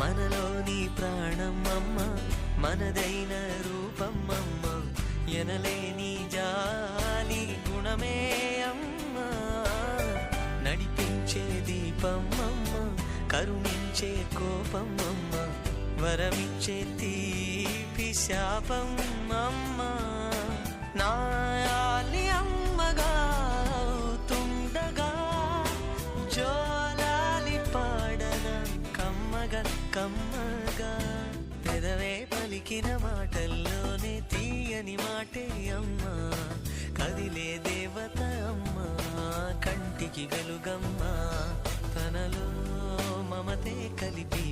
మనలోని ప్రాణం అమ్మ, మనదైన రూపం అమ్మ, ఎనలేని జాలి గుణమే అమ్మ. నడిపించే దీపం అమ్మ, కరుణించే కోపం అమ్మ, వరమిచ్చే తీపి శాపం అమ్మ. నాయాలి అమ్మగా అవుతుండగా జోలాలి పాడన కమ్మగా కమ్మగా. పెదవే పలికిన మాటల్లోనే తీయని మాటే అమ్మ, కదిలే దేవత అమ్మ, కంటికి వెలుగమ్మ. తనలో మమతే కలిపి